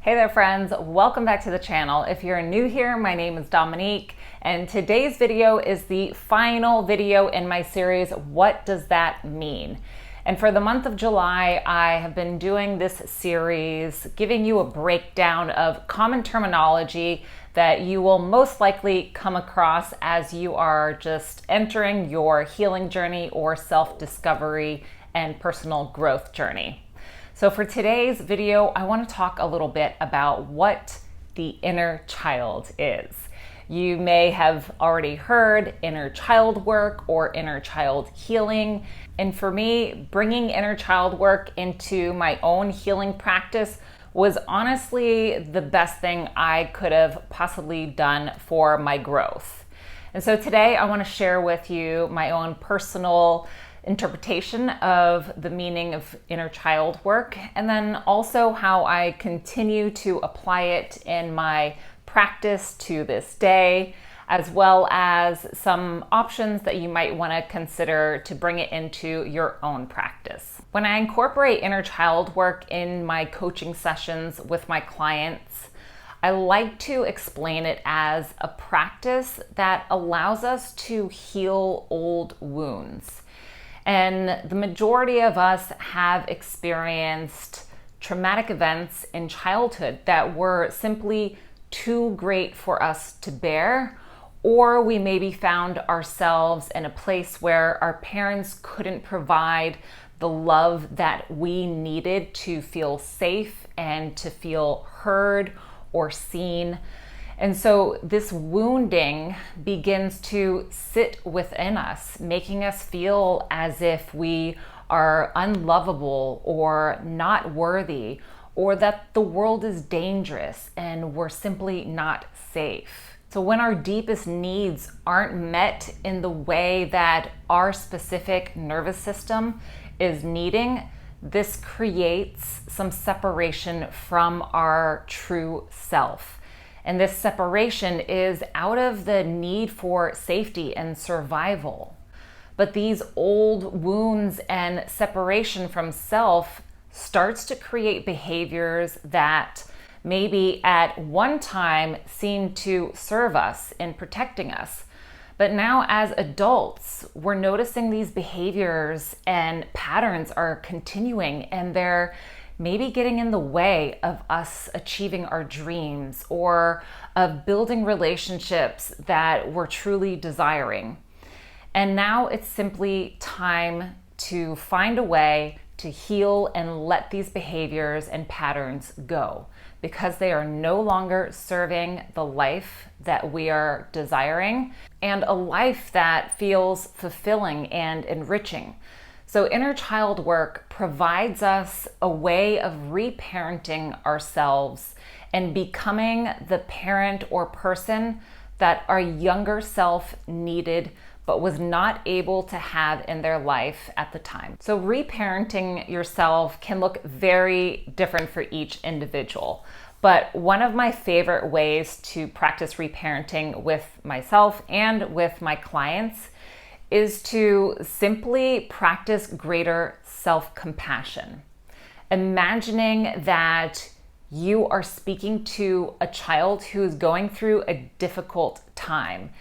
Hey there friends, welcome back to the channel. If you're new here, my name is Dominique, and today's video is the final video in my series, What Does That Mean? And for the month of July, I have been doing this series, giving you a breakdown of common terminology that you will most likely come across as you are just entering your healing journey or self-discovery and personal growth journey. So for today's video, I want to talk a little bit about what the inner child is. You may have already heard inner child work or inner child healing. And for me, bringing inner child work into my own healing practice was honestly the best thing I could have possibly done for my growth. And so today I want to share with you my own personal interpretation of the meaning of inner child work, and then also how I continue to apply it in my practice to this day, as well as some options that you might want to consider to bring it into your own practice. When I incorporate inner child work in my coaching sessions with my clients, I like to explain it as a practice that allows us to heal old wounds. And the majority of us have experienced traumatic events in childhood that were simply too great for us to bear, or we maybe found ourselves in a place where our parents couldn't provide the love that we needed to feel safe and to feel heard or seen. And so this wounding begins to sit within us, making us feel as if we are unlovable or not worthy, or that the world is dangerous and we're simply not safe. So when our deepest needs aren't met in the way that our specific nervous system is needing, this creates some separation from our true self. And this separation is out of the need for safety and survival. But these old wounds and separation from self starts to create behaviors that maybe at one time seemed to serve us in protecting us. But now as adults, we're noticing these behaviors and patterns are continuing, and they're maybe getting in the way of us achieving our dreams or of building relationships that we're truly desiring. And now it's simply time to find a way to heal and let these behaviors and patterns go, because they are no longer serving the life that we are desiring and a life that feels fulfilling and enriching. So inner child work provides us a way of reparenting ourselves and becoming the parent or person that our younger self needed but was not able to have in their life at the time. So reparenting yourself can look very different for each individual. But one of my favorite ways to practice reparenting with myself and with my clients is to simply practice greater self-compassion. Imagining that you are speaking to a child who is going through a difficult time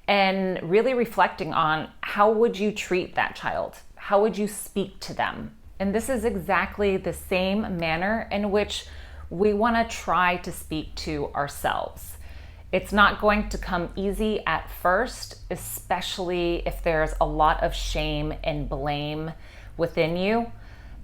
and really reflecting on how would you treat that child? How would you speak to them? And this is exactly the same manner in which we want to try to speak to ourselves. It's not going to come easy at first, especially if there's a lot of shame and blame within you.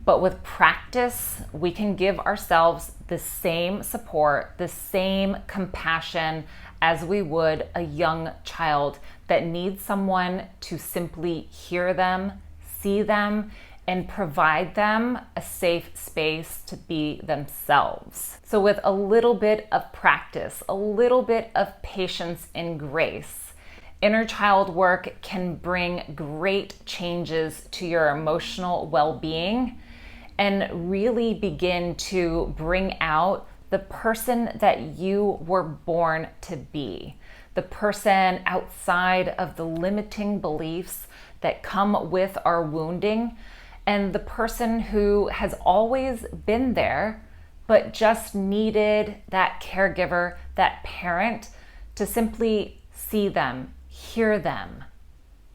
But with practice, we can give ourselves the same support, the same compassion as we would a young child that needs someone to simply hear them, see them, and provide them a safe space to be themselves. So with a little bit of practice, a little bit of patience and grace, inner child work can bring great changes to your emotional well-being and really begin to bring out the person that you were born to be, the person outside of the limiting beliefs that come with our wounding, and the person who has always been there but just needed that caregiver, that parent, to simply see them, hear them,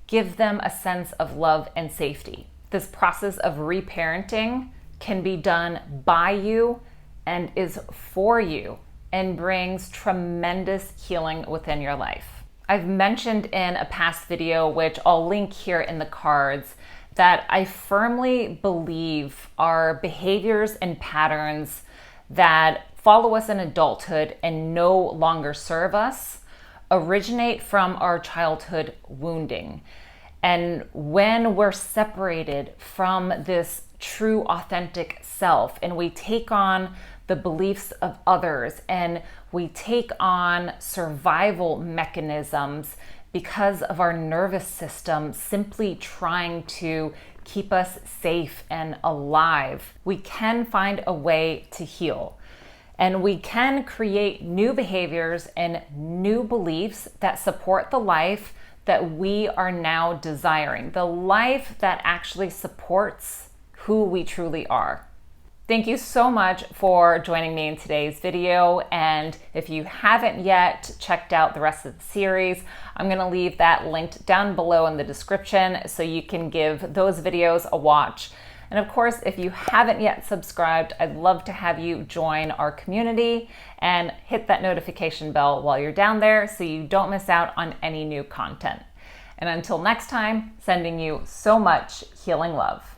give them a sense of love and safety. This process of reparenting can be done by you and is for you and brings tremendous healing within your life. I've mentioned in a past video, which I'll link here in the cards, that I firmly believe our behaviors and patterns that follow us in adulthood and no longer serve us originate from our childhood wounding. And when we're separated from this true, authentic self, and we take on the beliefs of others, and we take on survival mechanisms because of our nervous system simply trying to keep us safe and alive, we can find a way to heal. And we can create new behaviors and new beliefs that support the life that we are now desiring, the life that actually supports who we truly are. Thank you so much for joining me in today's video. And if you haven't yet checked out the rest of the series, I'm going to leave that linked down below in the description so you can give those videos a watch. And of course, if you haven't yet subscribed, I'd love to have you join our community and hit that notification bell while you're down there so you don't miss out on any new content. And until next time, sending you so much healing love.